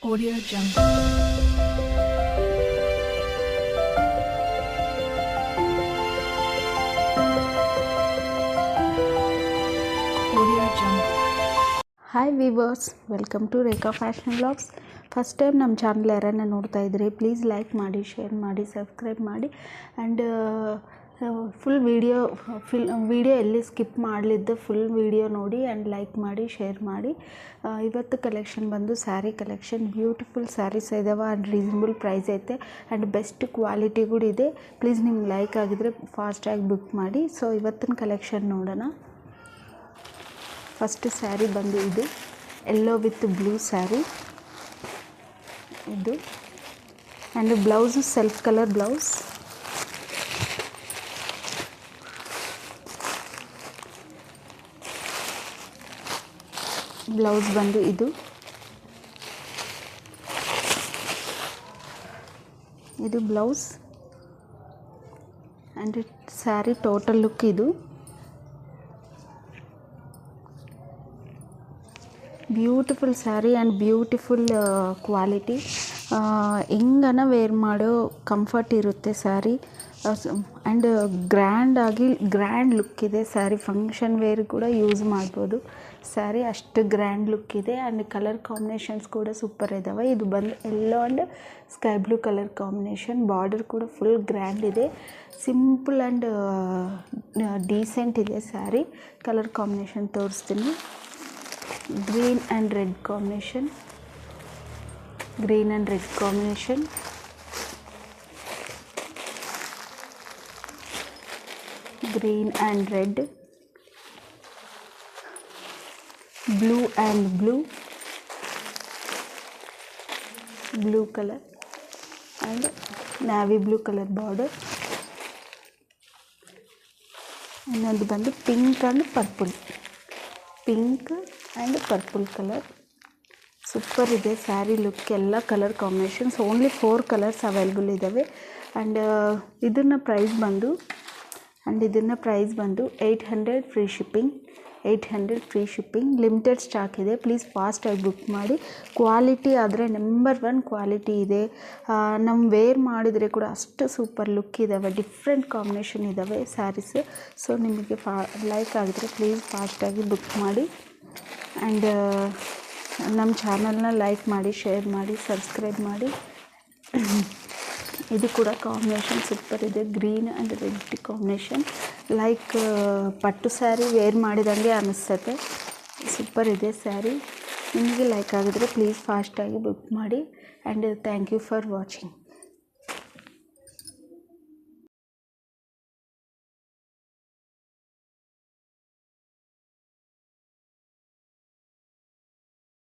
Audio Jungle. Hi viewers, welcome to Rekha fashion vlogs. First time ನಮ್ಮ channel ಯಾರನ್ನ ನೋಡ್ತಾ ಇದ್ರಿ, ಪ್ಲೀಸ್ ಲೈಕ್ ಮಾಡಿ, ಶೇರ್ ಮಾಡಿ, ಸಬ್ಸ್ಕ್ರೈಬ್ ಮಾಡಿ. ಆ್ಯಂಡ್ ಫುಲ್ ವಿಡಿಯೋ ಎಲ್ಲಿ ಸ್ಕಿಪ್ ಮಾಡಲಿದ್ದು ಫುಲ್ ವಿಡಿಯೋ ನೋಡಿ ಆ್ಯಂಡ್ ಲೈಕ್ ಮಾಡಿ, ಶೇರ್ ಮಾಡಿ. ಇವತ್ತು ಕಲೆಕ್ಷನ್ ಬಂದು ಸ್ಯಾರಿ ಕಲೆಕ್ಷನ್, ಬ್ಯೂಟಿಫುಲ್ ಸ್ಯಾರೀಸ್ ಇದಾವೆ ಆ್ಯಂಡ್ ರೀಸನಬಲ್ ಪ್ರೈಸ್ ಐತೆ ಆ್ಯಂಡ್ ಬೆಸ್ಟ್ ಕ್ವಾಲಿಟಿ ಕೂಡ ಇದೆ. ಪ್ಲೀಸ್ ನಿಮ್ಗೆ ಲೈಕ್ ಆಗಿದ್ರೆ ಫಾಸ್ಟಾಗಿ ಬುಕ್ ಮಾಡಿ. ಸೊ ಇವತ್ತಿನ ಕಲೆಕ್ಷನ್ ನೋಡೋಣ. ಫಸ್ಟ್ ಸ್ಯಾರಿ ಬಂದು ಇದು ಯೆಲ್ಲೋ ವಿತ್ ಬ್ಲೂ ಸ್ಯಾರಿ ಇದು, and blouse self colour blouse. Blouse ಬಂದು ಇದು blouse and sari total look ಇದು. Beautiful sari and beautiful quality. ಹೆಂಗನ ವೇರ್ ಮಾಡೋ ಕಂಫರ್ಟ್ ಇರುತ್ತೆ ಸ್ಯಾರಿ ಆ್ಯಂಡ್ ಗ್ರ್ಯಾಂಡ್ ಲುಕ್ ಇದೆ ಸ್ಯಾರಿ. ಫಂಕ್ಷನ್ ವೇರ್ ಕೂಡ ಯೂಸ್ ಮಾಡ್ಬೋದು ಸ್ಯಾರಿ, ಅಷ್ಟು ಗ್ರ್ಯಾಂಡ್ ಲುಕ್ ಇದೆ. ಆ್ಯಂಡ್ ಕಲರ್ ಕಾಂಬಿನೇಷನ್ಸ್ ಕೂಡ ಸೂಪರ್ ಇದ್ದಾವೆ. ಇದು ಬಂದು yellow and sky blue colour combination. Border ಕೂಡ ಫುಲ್ ಗ್ರ್ಯಾಂಡ್ ಇದೆ. ಸಿಂಪಲ್ ಆ್ಯಂಡ್ ಡೀಸೆಂಟ್ ಇದೆ ಸ್ಯಾರಿ. ಕಲರ್ ಕಾಂಬಿನೇಷನ್ ತೋರಿಸ್ತೀನಿ. Green and red combination, green and red combination, green and red, blue and blue colour and navy blue colour border. ಇನ್ನೊಂದು ಬಂದು pink and purple, pink and purple colour. Super ಇದೆ sari look. ಎಲ್ಲ colour combinations, only 4 colours available ಇದ್ದಾವೆ. And ಇದನ್ನು price ಬಂದು 800 free shipping. 800 free shipping. Limited stock ಇದೆ, please ಫಾಸ್ಟಾಗಿ book ಮಾಡಿ. ಕ್ವಾಲಿಟಿ ಆದರೆ ನಂಬರ್ 1 ಕ್ವಾಲಿಟಿ ಇದೆ. ನಮ್ಮ ವೇರ್ ಮಾಡಿದರೆ ಕೂಡ ಅಷ್ಟು ಸೂಪರ್ ಲುಕ್ ಇದ್ದಾವೆ. ಡಿಫ್ರೆಂಟ್ ಕಾಂಬಿನೇಷನ್ ಇದ್ದಾವೆ ಸ್ಯಾರೀಸ್. ಸೊ ನಿಮಗೆ ಲೈಕ್ ಆಗಿದ್ರೆ ಪ್ಲೀಸ್ ಫಾಸ್ಟಾಗಿ ಬುಕ್ ಮಾಡಿ. ಆ್ಯಂಡ್ ನಮ್ಮ ಚಾನಲ್ನ ಲೈಕ್ ಮಾಡಿ, ಶೇರ್ ಮಾಡಿ, ಸಬ್ಸ್ಕ್ರೈಬ್ ಮಾಡಿ. ಇದು ಕೂಡ ಕಾಂಬಿನೇಷನ್ ಸೂಪರ್ ಇದೆ. Green and red combination, like ಪಟ್ಟು ಸ್ಯಾರಿ ವೇರ್ ಮಾಡಿದಂಗೆ ಅನ್ನಿಸ್ತತೆ. ಸೂಪರ್ ಇದೆ ಸ್ಯಾರಿ. ನಿಮಗೆ ಲೈಕ್ ಆಗಿದ್ರೆ ಪ್ಲೀಸ್ ಫಾಸ್ಟಾಗಿ ಬುಕ್ ಮಾಡಿ. And thank you for watching.